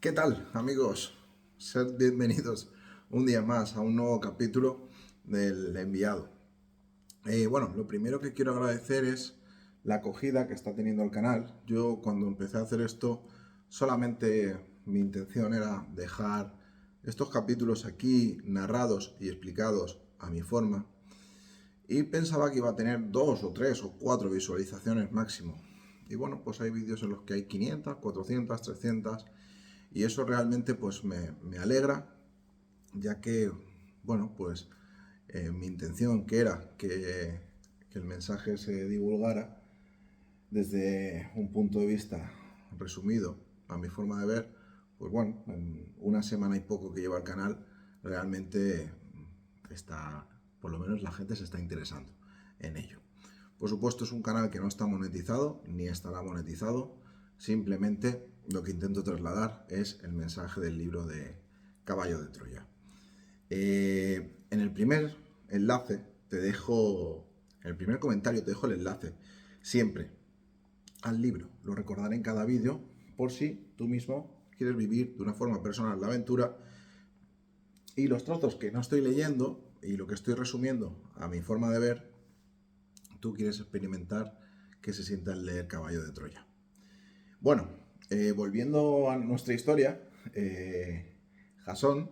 ¿Qué tal, amigos? Sed bienvenidos un día más a un nuevo capítulo del enviado. Bueno, lo primero que quiero agradecer es la acogida que está teniendo el canal. Yo cuando empecé a hacer esto, solamente mi intención era dejar estos capítulos aquí narrados y explicados a mi forma. Y pensaba que iba a tener 2 o 3 o 4 visualizaciones máximo. Y bueno, pues hay vídeos en los que hay 500, 400, 300. Y eso realmente pues me alegra, ya que, bueno, pues mi intención que era que el mensaje se divulgara desde un punto de vista resumido, a mi forma de ver, pues bueno, en una semana y poco que lleva el canal, realmente está, por lo menos la gente se está interesando en ello. Por supuesto es un canal que no está monetizado, ni estará monetizado, simplemente lo que intento trasladar es el mensaje del libro de Caballo de Troya. En el primer enlace te dejo, en el primer comentario te dejo el enlace, siempre al libro. Lo recordaré en cada vídeo por si tú mismo quieres vivir de una forma personal la aventura y los trozos que no estoy leyendo y lo que estoy resumiendo a mi forma de ver, tú quieres experimentar que se sienta el leer Caballo de Troya. Bueno, volviendo a nuestra historia, Jasón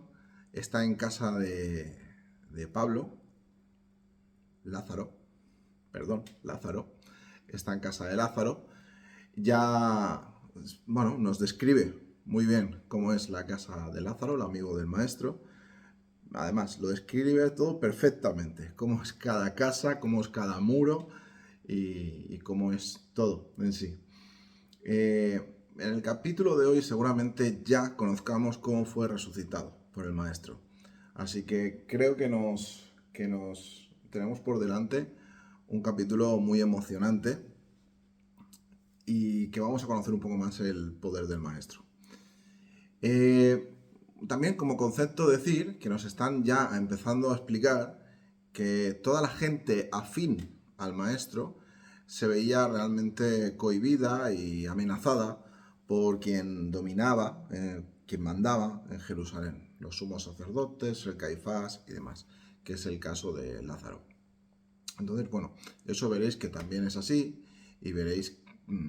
está en casa de Pablo, Lázaro, perdón, Lázaro, está en casa de Lázaro. Ya, bueno, nos describe muy bien cómo es la casa de Lázaro, el amigo del maestro. Además, lo describe todo perfectamente, cómo es cada casa, cómo es cada muro y cómo es todo en sí. En el capítulo de hoy seguramente ya conozcamos cómo fue resucitado por el maestro. Así que creo que nos tenemos por delante un capítulo muy emocionante y que vamos a conocer un poco más el poder del maestro. También como concepto decir que nos están ya empezando a explicar que toda la gente afín al maestro se veía realmente cohibida y amenazada por quien dominaba, quien mandaba en Jerusalén, los sumos sacerdotes, el Caifás y demás, que es el caso de Lázaro. Entonces, bueno, eso veréis que también es así y veréis,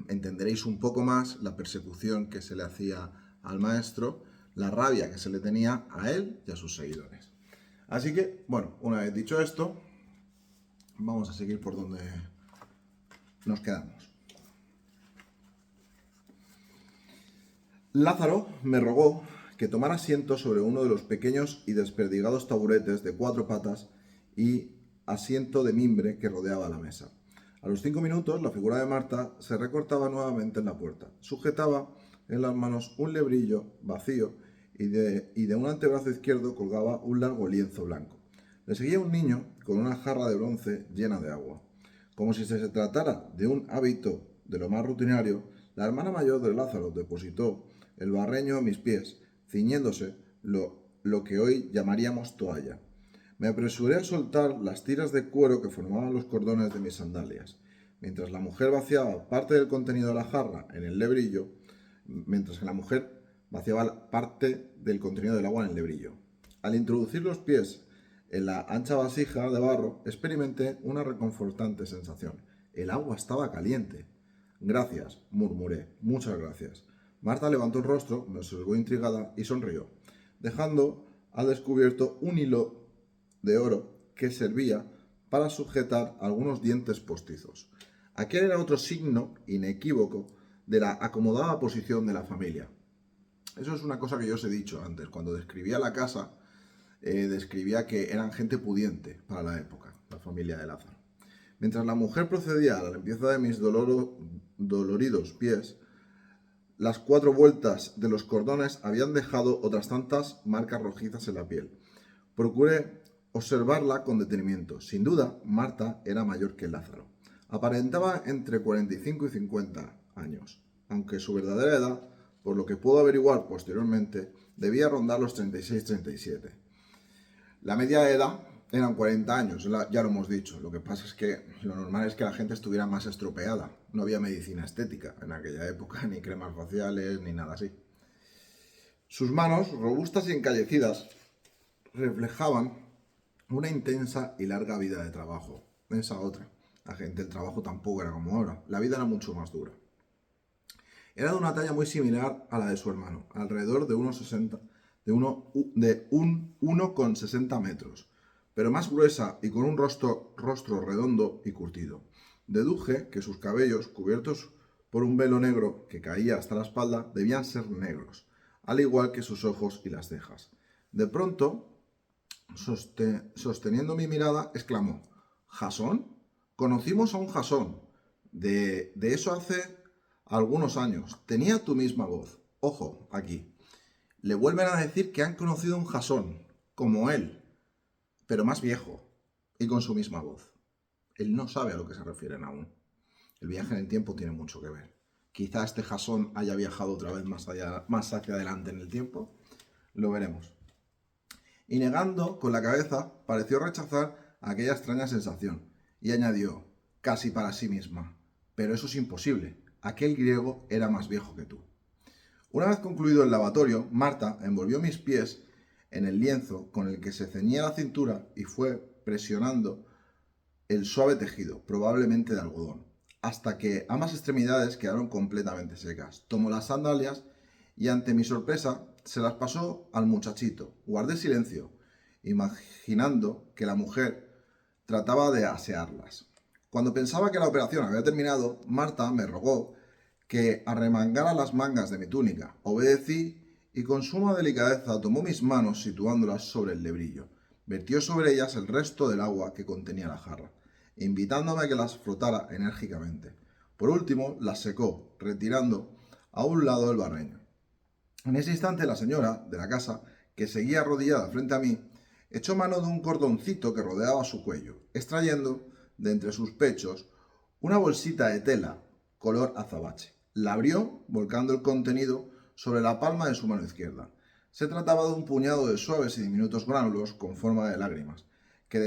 entenderéis un poco más la persecución que se le hacía al maestro, la rabia que se le tenía a él y a sus seguidores. Así que, bueno, una vez dicho esto, vamos a seguir por donde nos quedamos. Lázaro me rogó que tomara asiento sobre uno de los pequeños y desperdigados taburetes de 4 patas y asiento de mimbre que rodeaba la mesa. A los 5 minutos, la figura de Marta se recortaba nuevamente en la puerta. Sujetaba en las manos un lebrillo vacío y de un antebrazo izquierdo colgaba un largo lienzo blanco. Le seguía un niño con una jarra de bronce llena de agua. Como si se tratara de un hábito de lo más rutinario, la hermana mayor de Lázaro depositó el barreño a mis pies, ciñéndose lo que hoy llamaríamos toalla. Me apresuré a soltar las tiras de cuero que formaban los cordones de mis sandalias. Mientras la mujer vaciaba parte del contenido de la jarra en el lebrillo, mientras que la mujer vaciaba parte del contenido del agua en el lebrillo. Al introducir los pies en la ancha vasija de barro, experimenté una reconfortante sensación. El agua estaba caliente. Gracias, murmuré. Muchas gracias. Marta levantó el rostro, me observó intrigada y sonrió, dejando al descubierto un hilo de oro que servía para sujetar algunos dientes postizos. Aquel era otro signo inequívoco de la acomodada posición de la familia. Eso es una cosa que yo os he dicho antes. Cuando describía la casa, describía que eran gente pudiente para la época, la familia de Lázaro. Mientras la mujer procedía a la limpieza de mis doloridos pies, las 4 vueltas de los cordones habían dejado otras tantas marcas rojizas en la piel. Procuré observarla con detenimiento. Sin duda, Marta era mayor que Lázaro. Aparentaba entre 45 y 50 años, aunque su verdadera edad, por lo que puedo averiguar posteriormente, debía rondar los 36-37. La media de edad eran 40 años, ya lo hemos dicho. Lo que pasa es que lo normal es que la gente estuviera más estropeada. No había medicina estética en aquella época, ni cremas faciales, ni nada así. Sus manos, robustas y encallecidas, reflejaban una intensa y larga vida de trabajo. Esa otra. La gente, el trabajo tampoco era como ahora. La vida era mucho más dura. Era de una talla muy similar a la de su hermano, alrededor de unos 60, de un 1,60 metros, pero más gruesa y con un rostro redondo y curtido. Deduje que sus cabellos, cubiertos por un velo negro que caía hasta la espalda, debían ser negros, al igual que sus ojos y las cejas. De pronto, sosteniendo mi mirada, exclamó: ¿Jasón? Conocimos a un Jasón. De eso hace algunos años. Tenía tu misma voz. Ojo, aquí. Le vuelven a decir que han conocido a un Jasón, como él, pero más viejo, y con su misma voz. Él no sabe a lo que se refieren aún. El viaje en el tiempo tiene mucho que ver. Quizá este Jasón haya viajado otra vez más hacia adelante en el tiempo. Lo veremos. Y negando con la cabeza, pareció rechazar aquella extraña sensación, y añadió, casi para sí misma: pero eso es imposible. Aquel griego era más viejo que tú. Una vez concluido el lavatorio, Marta envolvió mis pies en el lienzo con el que se ceñía la cintura y fue presionando el suave tejido, probablemente de algodón, hasta que ambas extremidades quedaron completamente secas. Tomó las sandalias y, ante mi sorpresa, se las pasó al muchachito. Guardé silencio, imaginando que la mujer trataba de asearlas. Cuando pensaba que la operación había terminado, Marta me rogó que arremangara las mangas de mi túnica. Obedecí y con suma delicadeza tomó mis manos situándolas sobre el lebrillo. Vertió sobre ellas el resto del agua que contenía la jarra, invitándome a que las frotara enérgicamente. Por último, las secó, retirando a un lado el barreño. En ese instante, la señora de la casa, que seguía arrodillada frente a mí, echó mano de un cordoncito que rodeaba su cuello, extrayendo de entre sus pechos una bolsita de tela color azabache. La abrió, volcando el contenido sobre la palma de su mano izquierda. Se trataba de un puñado de suaves y diminutos gránulos con forma de lágrimas, que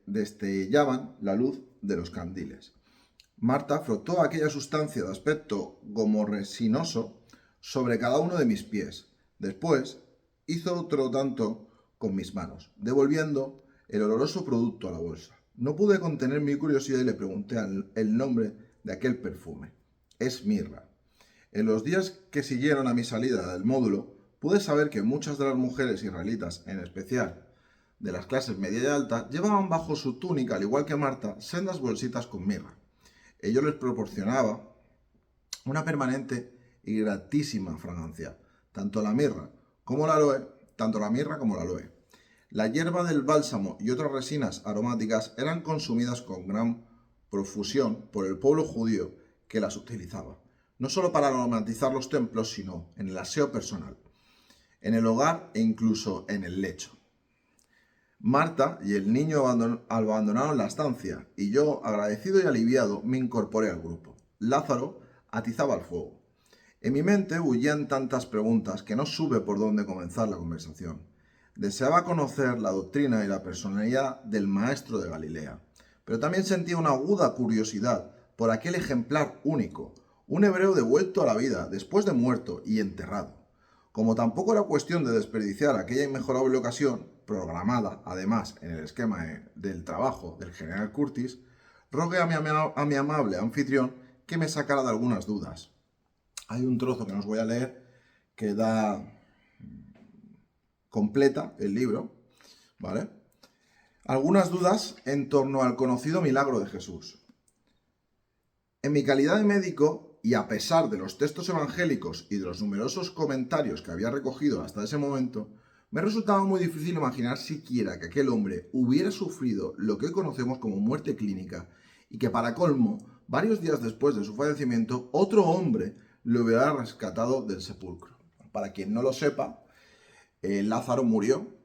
destellaban la luz de los candiles. Marta frotó aquella sustancia de aspecto como resinoso sobre cada uno de mis pies. Después hizo otro tanto con mis manos, devolviendo el oloroso producto a la bolsa. No pude contener mi curiosidad y le pregunté el nombre de aquel perfume. Es mirra. En los días que siguieron a mi salida del módulo, pude saber que muchas de las mujeres israelitas, en especial de las clases media y alta, llevaban bajo su túnica, al igual que Marta, sendas bolsitas con mirra. Ello les proporcionaba una permanente y gratísima fragancia, tanto la mirra como la aloe. La hierba del bálsamo y otras resinas aromáticas eran consumidas con gran profusión por el pueblo judío que las utilizaba, no solo para aromatizar los templos, sino en el aseo personal, en el hogar e incluso en el lecho. Marta y el niño abandonaron la estancia y yo, agradecido y aliviado, me incorporé al grupo. Lázaro atizaba el fuego. En mi mente bullían tantas preguntas que no supe por dónde comenzar la conversación. Deseaba conocer la doctrina y la personalidad del maestro de Galilea, pero también sentía una aguda curiosidad por aquel ejemplar único, un hebreo devuelto a la vida después de muerto y enterrado. Como tampoco era cuestión de desperdiciar aquella inmejorable ocasión, programada además en el esquema del trabajo del general Curtis, rogué a mi amable anfitrión que me sacara de algunas dudas. Hay un trozo que no os voy a leer que completa el libro, ¿vale? Algunas dudas en torno al conocido milagro de Jesús. En mi calidad de médico, y a pesar de los textos evangélicos y de los numerosos comentarios que había recogido hasta ese momento, me resultaba muy difícil imaginar siquiera que aquel hombre hubiera sufrido lo que hoy conocemos como muerte clínica y que, para colmo, varios días después de su fallecimiento, otro hombre lo hubiera rescatado del sepulcro. Para quien no lo sepa, Lázaro murió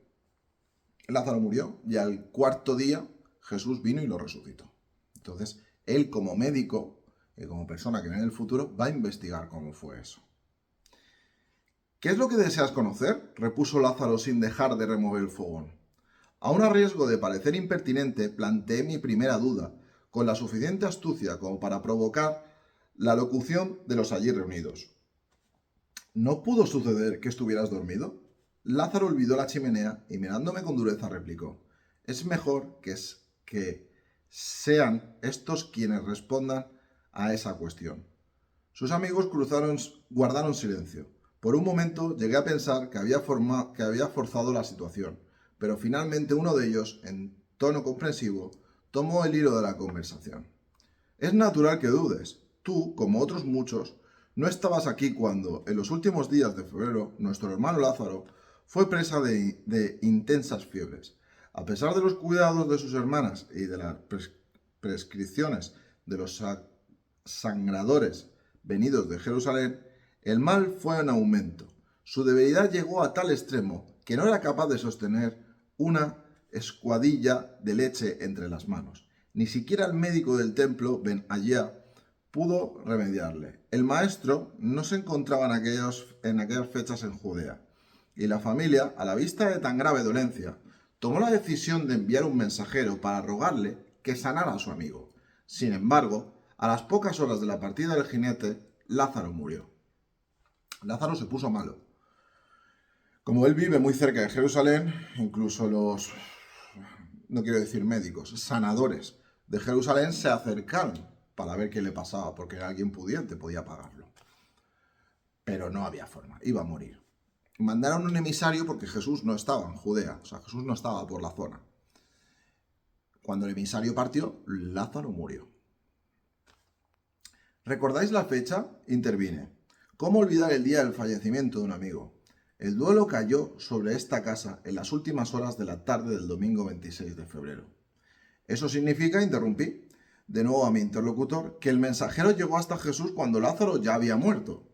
y al cuarto día Jesús vino y lo resucitó. Entonces, él como médico, como persona que viene del futuro, va a investigar cómo fue eso. ¿Qué es lo que deseas conocer?, repuso Lázaro sin dejar de remover el fogón. Aun a riesgo de parecer impertinente, planteé mi primera duda, con la suficiente astucia como para provocar la locución de los allí reunidos. ¿no pudo suceder que estuvieras dormido? Lázaro olvidó la chimenea y mirándome con dureza replicó, es mejor que sean estos quienes respondan a esa cuestión. Sus amigos guardaron silencio. Por un momento llegué a pensar que había forzado la situación, pero finalmente uno de ellos, en tono comprensivo, tomó el hilo de la conversación. Es natural que dudes. Tú, como otros muchos, no estabas aquí cuando, en los últimos días de febrero, nuestro hermano Lázaro fue presa de intensas fiebres. A pesar de los cuidados de sus hermanas y de las prescripciones de los sangradores venidos de Jerusalén, el mal fue en aumento. Su debilidad llegó a tal extremo que no era capaz de sostener una escuadilla de leche entre las manos. Ni siquiera el médico del templo, Ben Ayá, pudo remediarle. El maestro no se encontraba en aquellas fechas en Judea, y la familia, a la vista de tan grave dolencia, tomó la decisión de enviar un mensajero para rogarle que sanara a su amigo. Sin embargo, a las pocas horas de la partida del jinete, Lázaro murió. Lázaro se puso malo. Como él vive muy cerca de Jerusalén, incluso los, no quiero decir médicos, sanadores de Jerusalén se acercaron para ver qué le pasaba, porque era alguien pudiente, podía pagarlo. Pero no había forma, iba a morir. Mandaron un emisario porque Jesús no estaba en Judea, o sea, Jesús no estaba por la zona. Cuando el emisario partió, Lázaro murió. ¿Recordáis la fecha? Intervine. ¿Cómo olvidar el día del fallecimiento de un amigo? El duelo cayó sobre esta casa en las últimas horas de la tarde del domingo 26 de febrero. Eso significa, interrumpí de nuevo a mi interlocutor, que el mensajero llegó hasta Jesús cuando Lázaro ya había muerto.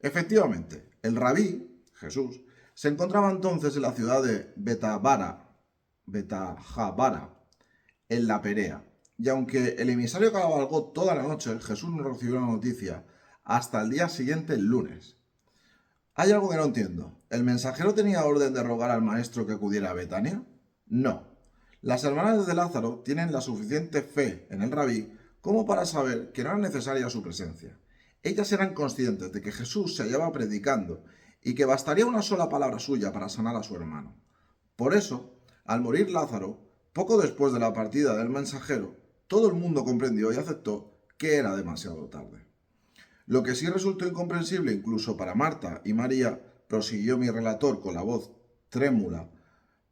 Efectivamente, el rabí, Jesús, se encontraba entonces en la ciudad de Bethabara, en la Perea. Y aunque el emisario cabalgó toda la noche, Jesús no recibió la noticia hasta el día siguiente, el lunes. Hay algo que no entiendo. ¿El mensajero tenía orden de rogar al maestro que acudiera a Betania? No. Las hermanas de Lázaro tienen la suficiente fe en el rabí como para saber que no era necesaria su presencia. Ellas eran conscientes de que Jesús se hallaba predicando y que bastaría una sola palabra suya para sanar a su hermano. Por eso, al morir Lázaro, poco después de la partida del mensajero, todo el mundo comprendió y aceptó que era demasiado tarde. Lo que sí resultó incomprensible incluso para Marta y María, prosiguió mi relator con la voz trémula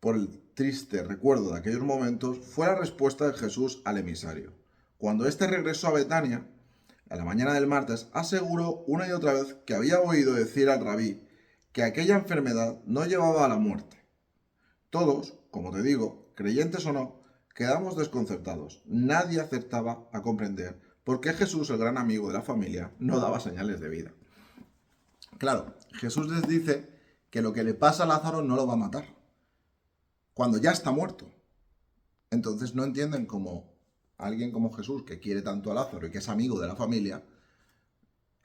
por el triste recuerdo de aquellos momentos, fue la respuesta de Jesús al emisario. Cuando éste regresó a Betania, a la mañana del martes, aseguró una y otra vez que había oído decir al rabí que aquella enfermedad no llevaba a la muerte. Todos, como te digo, creyentes o no, quedamos desconcertados. Nadie acertaba a comprender por qué Jesús, el gran amigo de la familia, no daba señales de vida. Claro, Jesús les dice que lo que le pasa a Lázaro no lo va a matar, cuando ya está muerto. Entonces no entienden cómo alguien como Jesús, que quiere tanto a Lázaro y que es amigo de la familia,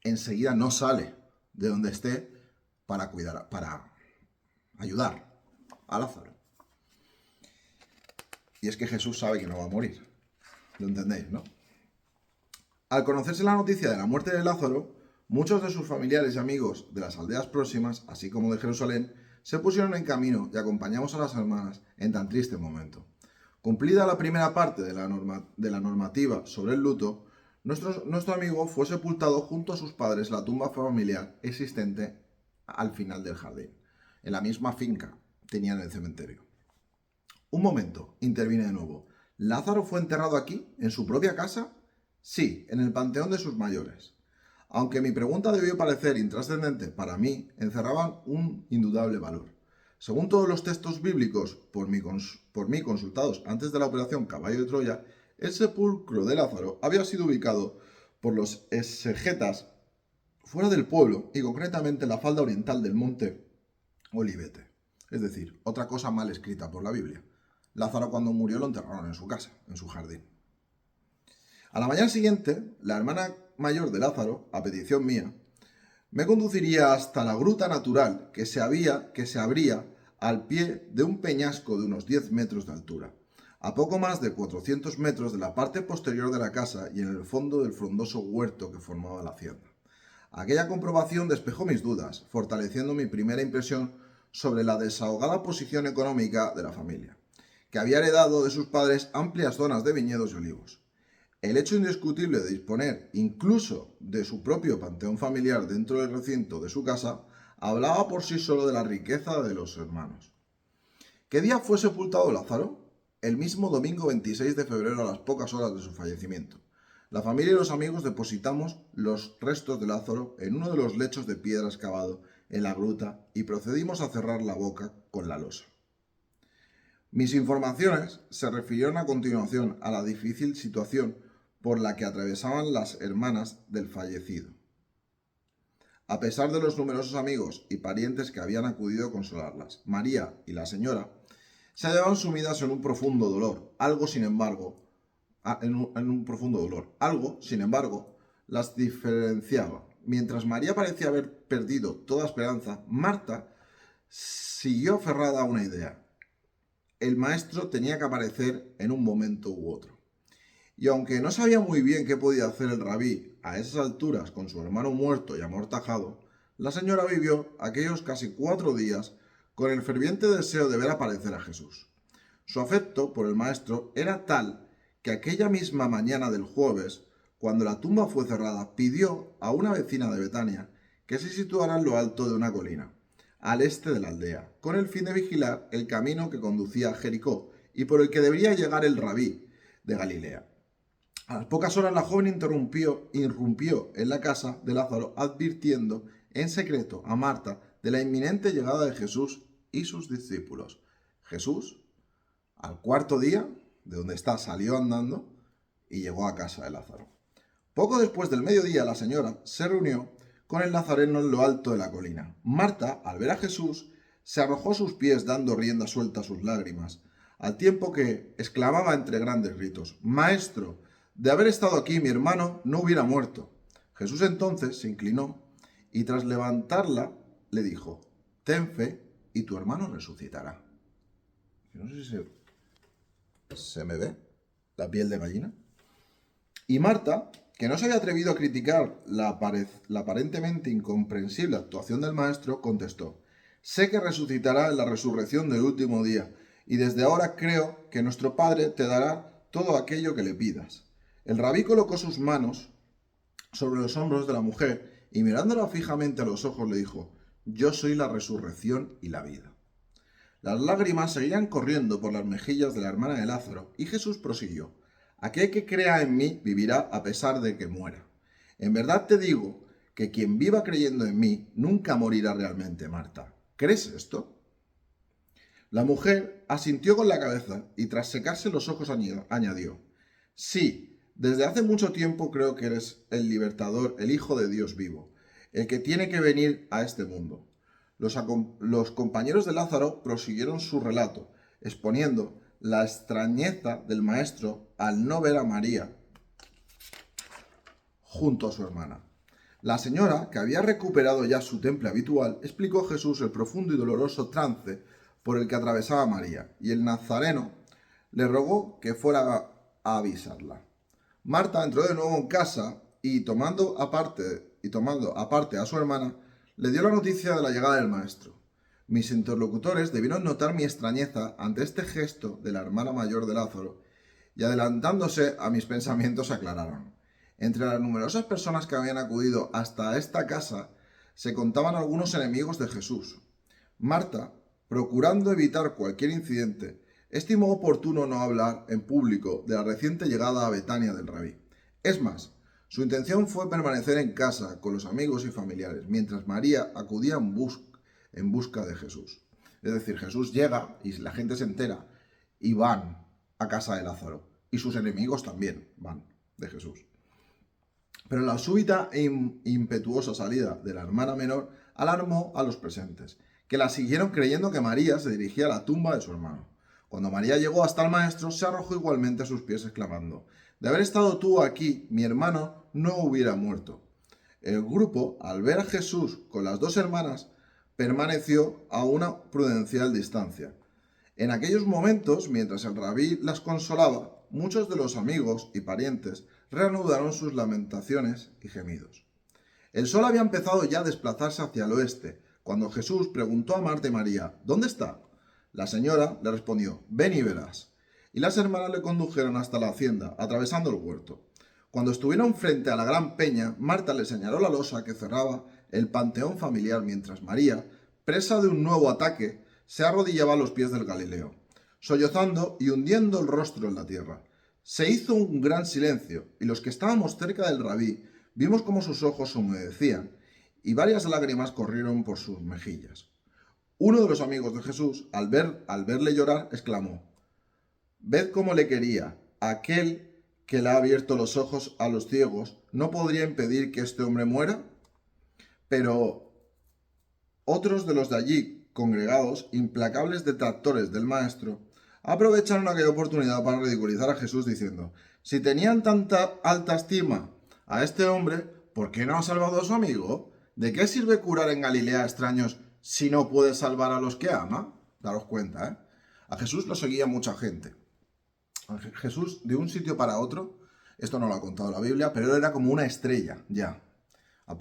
enseguida no sale de donde esté para ayudar a Lázaro. Y es que Jesús sabe que no va a morir. ¿Lo entendéis, no? Al conocerse la noticia de la muerte de Lázaro, muchos de sus familiares y amigos de las aldeas próximas, así como de Jerusalén, se pusieron en camino y acompañamos a las hermanas en tan triste momento. Cumplida la primera parte de la normativa sobre el luto, nuestro amigo fue sepultado junto a sus padres en la tumba familiar existente al final del jardín. En la misma finca tenían el cementerio. Un momento, intervine de nuevo. ¿Lázaro fue enterrado aquí, en su propia casa? Sí, en el panteón de sus mayores. Aunque mi pregunta debió parecer intrascendente, para mí encerraban un indudable valor. Según todos los textos bíblicos por mí consultados antes de la operación Caballo de Troya, el sepulcro de Lázaro había sido ubicado por los exegetas fuera del pueblo y concretamente en la falda oriental del monte Olivete. Es decir, otra cosa mal escrita por la Biblia. Lázaro cuando murió lo enterraron en su casa, en su jardín. A la mañana siguiente, la hermana mayor de Lázaro, a petición mía, me conduciría hasta la gruta natural que se abría al pie de un peñasco de unos 10 metros de altura, a poco más de 400 metros de la parte posterior de la casa y en el fondo del frondoso huerto que formaba la hacienda. Aquella comprobación despejó mis dudas, fortaleciendo mi primera impresión sobre la desahogada posición económica de la familia, que había heredado de sus padres amplias zonas de viñedos y olivos. El hecho indiscutible de disponer incluso de su propio panteón familiar dentro del recinto de su casa hablaba por sí solo de la riqueza de los hermanos. ¿Qué día fue sepultado Lázaro? El mismo domingo 26 de febrero a las pocas horas de su fallecimiento. La familia y los amigos depositamos los restos de Lázaro en uno de los lechos de piedra excavado en la gruta y procedimos a cerrar la boca con la losa. Mis informaciones se refirieron a continuación a la difícil situación por la que atravesaban las hermanas del fallecido. A pesar de los numerosos amigos y parientes que habían acudido a consolarlas, María y la señora se hallaban sumidas en un profundo dolor. Algo, sin embargo, las diferenciaba. Mientras María parecía haber perdido toda esperanza, Marta siguió aferrada a una idea. El maestro tenía que aparecer en un momento u otro. Y aunque no sabía muy bien qué podía hacer el rabí a esas alturas con su hermano muerto y amortajado, la señora vivió aquellos casi 4 días con el ferviente deseo de ver aparecer a Jesús. Su afecto por el maestro era tal que aquella misma mañana del jueves, cuando la tumba fue cerrada, pidió a una vecina de Betania que se situara en lo alto de una colina, al este de la aldea, con el fin de vigilar el camino que conducía a Jericó y por el que debería llegar el rabí de Galilea. A las pocas horas la joven irrumpió en la casa de Lázaro, advirtiendo en secreto a Marta de la inminente llegada de Jesús y sus discípulos. Jesús, al 4.º día, de donde está, salió andando y llegó a casa de Lázaro. Poco después del mediodía, la señora se reunió con el nazareno en lo alto de la colina. Marta, al ver a Jesús, se arrojó a sus pies dando rienda suelta a sus lágrimas, al tiempo que exclamaba entre grandes gritos: «Maestro, de haber estado aquí mi hermano no hubiera muerto». Jesús entonces se inclinó y tras levantarla le dijo: «Ten fe y tu hermano resucitará». No sé si se me ve la piel de gallina. Y Marta, que no se había atrevido a criticar la aparentemente incomprensible actuación del maestro, contestó: «Sé que resucitará en la resurrección del último día, y desde ahora creo que nuestro Padre te dará todo aquello que le pidas». El rabí colocó sus manos sobre los hombros de la mujer y mirándola fijamente a los ojos le dijo: «Yo soy la resurrección y la vida». Las lágrimas seguían corriendo por las mejillas de la hermana de Lázaro y Jesús prosiguió: «Aquel que crea en mí vivirá a pesar de que muera. En verdad te digo que quien viva creyendo en mí nunca morirá realmente, Marta. ¿Crees esto?». La mujer asintió con la cabeza y tras secarse los ojos añadió: «Sí, desde hace mucho tiempo creo que eres el libertador, el Hijo de Dios vivo, el que tiene que venir a este mundo». Los compañeros de Lázaro prosiguieron su relato, exponiendo la extrañeza del maestro al no ver a María junto a su hermana. La señora, que había recuperado ya su temple habitual, explicó a Jesús el profundo y doloroso trance por el que atravesaba María, y el nazareno le rogó que fuera a avisarla. Marta entró de nuevo en casa y tomando aparte a su hermana, le dio la noticia de la llegada del maestro. Mis interlocutores debieron notar mi extrañeza ante este gesto de la hermana mayor de Lázaro y adelantándose a mis pensamientos aclararon. Entre las numerosas personas que habían acudido hasta esta casa se contaban algunos enemigos de Jesús. Marta, procurando evitar cualquier incidente, estimó oportuno no hablar en público de la reciente llegada a Betania del rabí. Es más, su intención fue permanecer en casa con los amigos y familiares, mientras María acudía en busca de Jesús. Es decir, Jesús llega y la gente se entera y van a casa de Lázaro. Y sus enemigos también van de Jesús. Pero la súbita e impetuosa salida de la hermana menor alarmó a los presentes, que la siguieron creyendo que María se dirigía a la tumba de su hermano. Cuando María llegó hasta el maestro, se arrojó igualmente a sus pies exclamando: «De haber estado tú aquí, mi hermano no hubiera muerto». El grupo, al ver a Jesús con las 2 hermanas, permaneció a una prudencial distancia. En aquellos momentos, mientras el rabí las consolaba, muchos de los amigos y parientes reanudaron sus lamentaciones y gemidos. El sol había empezado ya a desplazarse hacia el oeste, cuando Jesús preguntó a Marta y María, ¿dónde está? La señora le respondió, ven y verás. Y las hermanas le condujeron hasta la hacienda, atravesando el huerto. Cuando estuvieron frente a la gran peña, Marta le señaló la losa que cerraba el panteón familiar, mientras María, presa de un nuevo ataque, se arrodillaba a los pies del Galileo, sollozando y hundiendo el rostro en la tierra. Se hizo un gran silencio, y los que estábamos cerca del rabí vimos cómo sus ojos se humedecían, y varias lágrimas corrieron por sus mejillas. Uno de los amigos de Jesús, al verle llorar, exclamó, «Ved cómo le quería. Aquel que le ha abierto los ojos a los ciegos, ¿no podría impedir que este hombre muera?» Pero otros de los de allí, congregados, implacables detractores del maestro, aprovecharon aquella oportunidad para ridiculizar a Jesús diciendo, si tenían tanta alta estima a este hombre, ¿por qué no ha salvado a su amigo? ¿De qué sirve curar en Galilea a extraños si no puede salvar a los que ama? Daros cuenta, ¿eh? A Jesús lo seguía mucha gente. Jesús, de un sitio para otro, esto no lo ha contado la Biblia, pero él era como una estrella ya,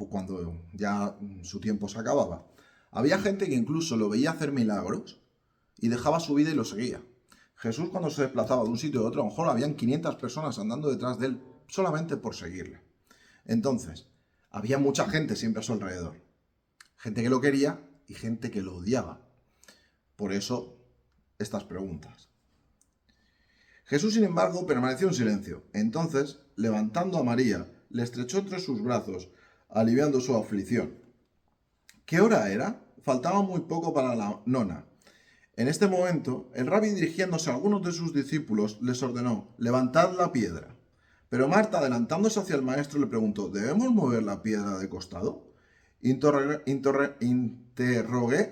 cuando ya su tiempo se acababa. Había gente que incluso lo veía hacer milagros y dejaba su vida y lo seguía. Jesús, cuando se desplazaba de un sitio a otro, a lo mejor habían 500 personas andando detrás de él solamente por seguirle. Entonces, había mucha gente siempre a su alrededor. Gente que lo quería y gente que lo odiaba. Por eso, estas preguntas. Jesús, sin embargo, permaneció en silencio. Entonces, levantando a María, le estrechó entre sus brazos, aliviando su aflicción. ¿Qué hora era? Faltaba muy poco para la nona. En este momento, el rabí, dirigiéndose a algunos de sus discípulos, les ordenó, levantad la piedra. Pero Marta, adelantándose hacia el maestro, le preguntó, ¿debemos mover la piedra de costado? Interrogué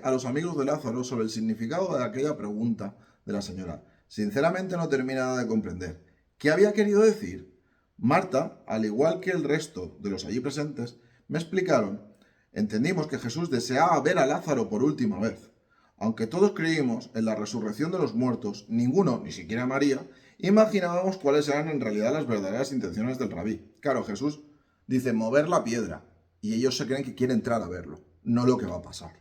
a los amigos de Lázaro sobre el significado de aquella pregunta de la señora. Sinceramente no terminaba de comprender. ¿Qué había querido decir? Marta, al igual que el resto de los allí presentes, me explicaron. Entendimos que Jesús deseaba ver a Lázaro por última vez. Aunque todos creímos en la resurrección de los muertos, ninguno, ni siquiera María, imaginábamos cuáles eran en realidad las verdaderas intenciones del rabí. Claro, Jesús dice mover la piedra, y ellos se creen que quiere entrar a verlo, no lo que va a pasar.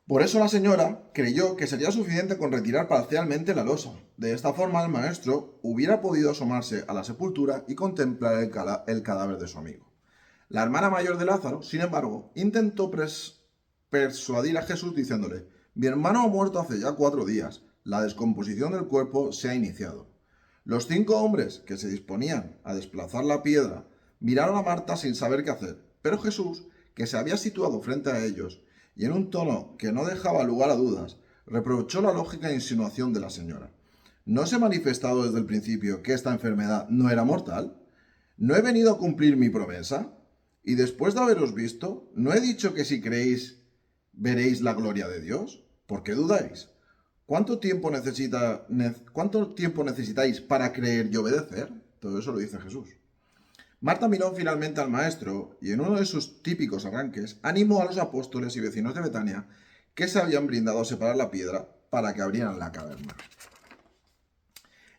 Por eso la señora creyó que sería suficiente con retirar parcialmente la losa. De esta forma el maestro hubiera podido asomarse a la sepultura y contemplar el cadáver de su amigo. La hermana mayor de Lázaro, sin embargo, intentó persuadir a Jesús diciéndole, mi hermano ha muerto hace ya 4 días, la descomposición del cuerpo se ha iniciado. Los 5 hombres que se disponían a desplazar la piedra miraron a Marta sin saber qué hacer, pero Jesús, que se había situado frente a ellos, y en un tono que no dejaba lugar a dudas, reprochó la lógica insinuación de la señora. ¿No se ha manifestado desde el principio que esta enfermedad no era mortal? ¿No he venido a cumplir mi promesa? Y después de haberos visto, ¿no he dicho que si creéis veréis la gloria de Dios? ¿Por qué dudáis? ¿Cuánto tiempo necesitáis para creer y obedecer? Todo eso lo dice Jesús. Marta miró finalmente al maestro y en uno de sus típicos arranques animó a los apóstoles y vecinos de Betania que se habían brindado a separar la piedra para que abrieran la caverna.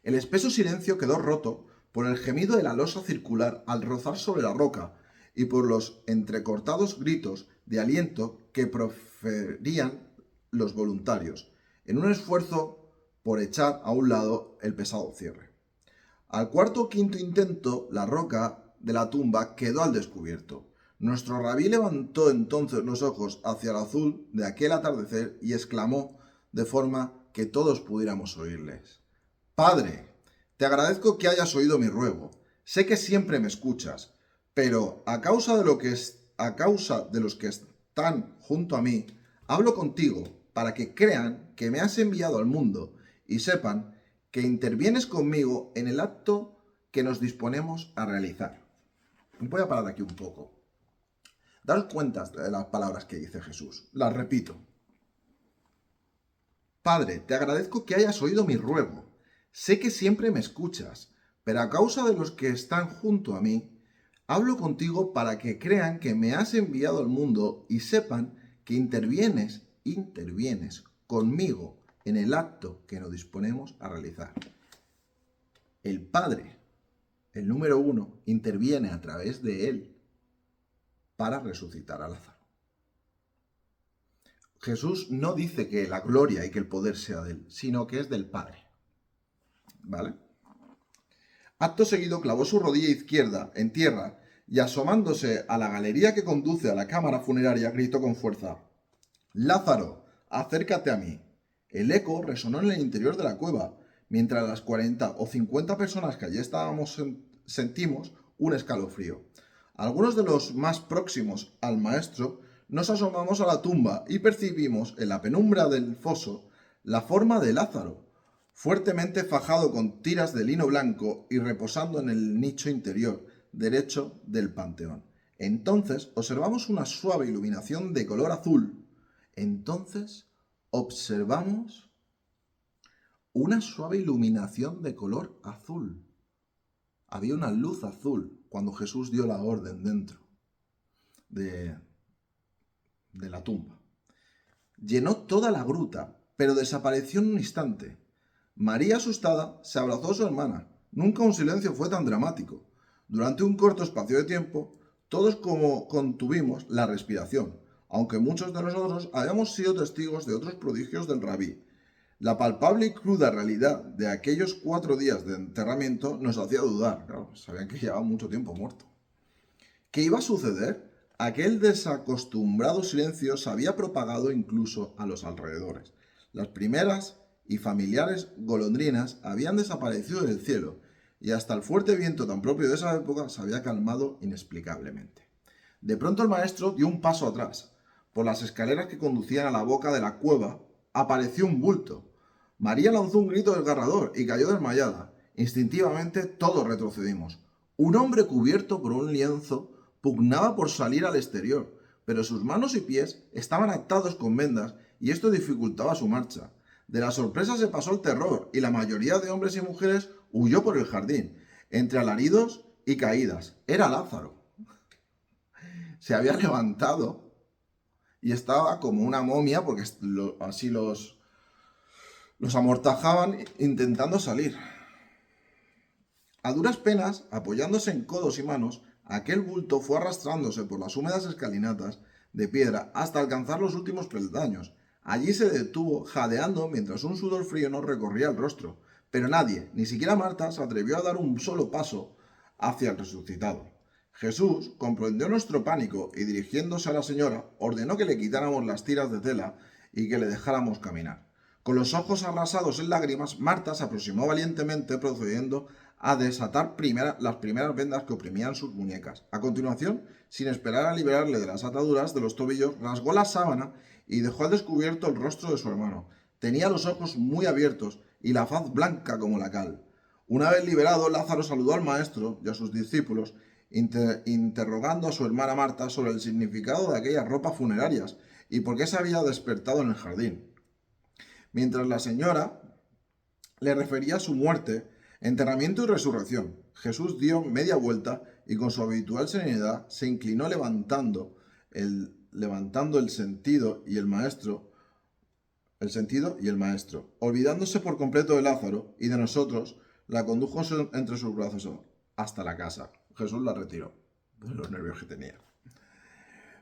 El espeso silencio quedó roto por el gemido de la losa circular al rozar sobre la roca y por los entrecortados gritos de aliento que proferían los voluntarios, en un esfuerzo por echar a un lado el pesado cierre. Al cuarto o quinto intento, la roca de la tumba quedó al descubierto. Nuestro rabí levantó entonces los ojos hacia el azul de aquel atardecer y exclamó de forma que todos pudiéramos oírles. Padre, te agradezco que hayas oído mi ruego. Sé que siempre me escuchas, pero a causa de los que están junto a mí, hablo contigo para que crean que me has enviado al mundo y sepan que intervienes conmigo en el acto que nos disponemos a realizar. Voy a parar aquí un poco. Daos cuenta de las palabras que dice Jesús. Las repito. Padre, te agradezco que hayas oído mi ruego. Sé que siempre me escuchas, pero a causa de los que están junto a mí, hablo contigo para que crean que me has enviado al mundo y sepan que intervienes conmigo en el acto que nos disponemos a realizar. El Padre, el número 1, interviene a través de él para resucitar a Lázaro. Jesús no dice que la gloria y que el poder sea de él, sino que es del Padre. ¿Vale? Acto seguido clavó su rodilla izquierda en tierra y asomándose a la galería que conduce a la cámara funeraria, gritó con fuerza: «Lázaro, acércate a mí». El eco resonó en el interior de la cueva, mientras las 40 o 50 personas que allí estábamos sentimos un escalofrío. Algunos de los más próximos al maestro nos asomamos a la tumba y percibimos en la penumbra del foso la forma de Lázaro, fuertemente fajado con tiras de lino blanco y reposando en el nicho interior derecho del panteón. Entonces observamos una suave iluminación de color azul. Había una luz azul cuando Jesús dio la orden dentro de la tumba. Llenó toda la gruta, pero desapareció en un instante. María, asustada, se abrazó a su hermana. Nunca un silencio fue tan dramático. Durante un corto espacio de tiempo, todos como contuvimos la respiración, aunque muchos de nosotros habíamos sido testigos de otros prodigios del rabí. La palpable y cruda realidad de aquellos 4 días de enterramiento nos hacía dudar. Claro, sabían que llevaba mucho tiempo muerto. ¿Qué iba a suceder? Aquel desacostumbrado silencio se había propagado incluso a los alrededores. Las primeras y familiares golondrinas habían desaparecido del cielo, y hasta el fuerte viento tan propio de esa época se había calmado inexplicablemente. De pronto el maestro dio un paso atrás. Por las escaleras que conducían a la boca de la cueva apareció un bulto. María lanzó un grito desgarrador y cayó desmayada. Instintivamente todos retrocedimos. Un hombre cubierto por un lienzo pugnaba por salir al exterior, pero sus manos y pies estaban atados con vendas y esto dificultaba su marcha. De la sorpresa se pasó el terror y la mayoría de hombres y mujeres huyó por el jardín, entre alaridos y caídas. Era Lázaro. Se había levantado y estaba como una momia porque así los amortajaban intentando salir. A duras penas, apoyándose en codos y manos, aquel bulto fue arrastrándose por las húmedas escalinatas de piedra hasta alcanzar los últimos peldaños. Allí se detuvo, jadeando, mientras un sudor frío nos recorría el rostro. Pero nadie, ni siquiera Marta, se atrevió a dar un solo paso hacia el resucitado. Jesús comprendió nuestro pánico y, dirigiéndose a la señora, ordenó que le quitáramos las tiras de tela y que le dejáramos caminar. Con los ojos arrasados en lágrimas, Marta se aproximó valientemente, procediendo a desatar las primeras vendas que oprimían sus muñecas. A continuación, sin esperar a liberarle de las ataduras de los tobillos, rasgó la sábana y dejó al descubierto el rostro de su hermano. Tenía los ojos muy abiertos y la faz blanca como la cal. Una vez liberado, Lázaro saludó al maestro y a sus discípulos, interrogando a su hermana Marta sobre el significado de aquellas ropas funerarias y por qué se había despertado en el jardín. Mientras la señora le refería su muerte, enterramiento y resurrección, Jesús dio media vuelta y con su habitual serenidad se inclinó levantando el sentido y el maestro, olvidándose por completo de Lázaro y de nosotros, la condujo entre sus brazos hasta la casa. Jesús la retiró de los nervios que tenía.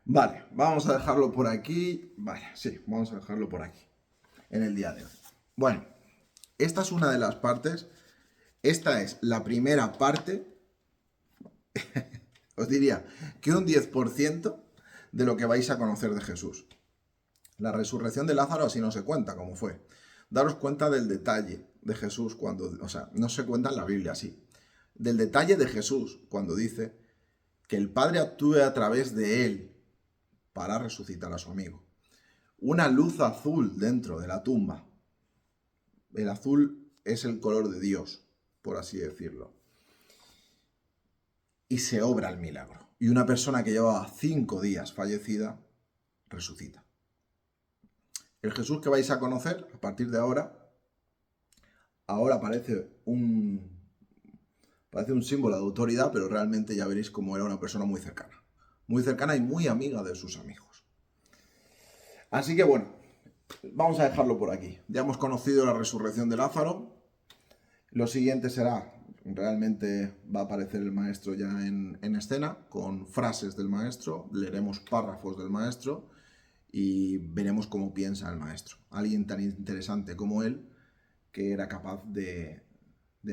Vale, vamos a dejarlo por aquí. Vamos a dejarlo por aquí en el día de hoy. Bueno, esta es una de las partes. Esta es la primera parte. Os diría que un 10% de lo que vais a conocer de Jesús. La resurrección de Lázaro así no se cuenta como fue. Daros cuenta del detalle de Jesús cuando, no se cuenta en la Biblia así. Del detalle de Jesús cuando dice que el Padre actúe a través de él para resucitar a su amigo. Una luz azul dentro de la tumba. El azul es el color de Dios, por así decirlo. Y se obra el milagro. Y una persona que llevaba 5 días fallecida, resucita. El Jesús que vais a conocer a partir de ahora parece un símbolo de autoridad, pero realmente ya veréis cómo era una persona muy cercana y muy amiga de sus amigos. Así que bueno, vamos a dejarlo por aquí. Ya hemos conocido la resurrección de Lázaro. Lo siguiente será realmente va a aparecer el maestro ya en escena, con frases del maestro, leeremos párrafos del maestro y veremos cómo piensa el maestro. Alguien tan interesante como él, que era capaz de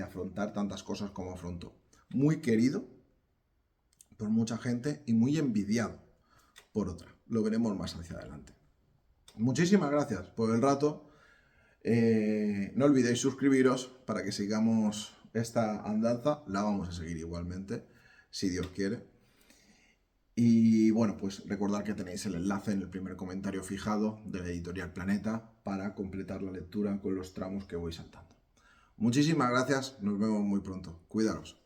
afrontar tantas cosas como afrontó. Muy querido por mucha gente y muy envidiado por otra. Lo veremos más hacia adelante. Muchísimas gracias por el rato. No olvidéis suscribiros para que sigamos esta andanza. La vamos a seguir igualmente, si Dios quiere. Y bueno, pues recordad que tenéis el enlace en el primer comentario fijado de la editorial Planeta para completar la lectura con los tramos que voy saltando. Muchísimas gracias, nos vemos muy pronto. Cuidaros.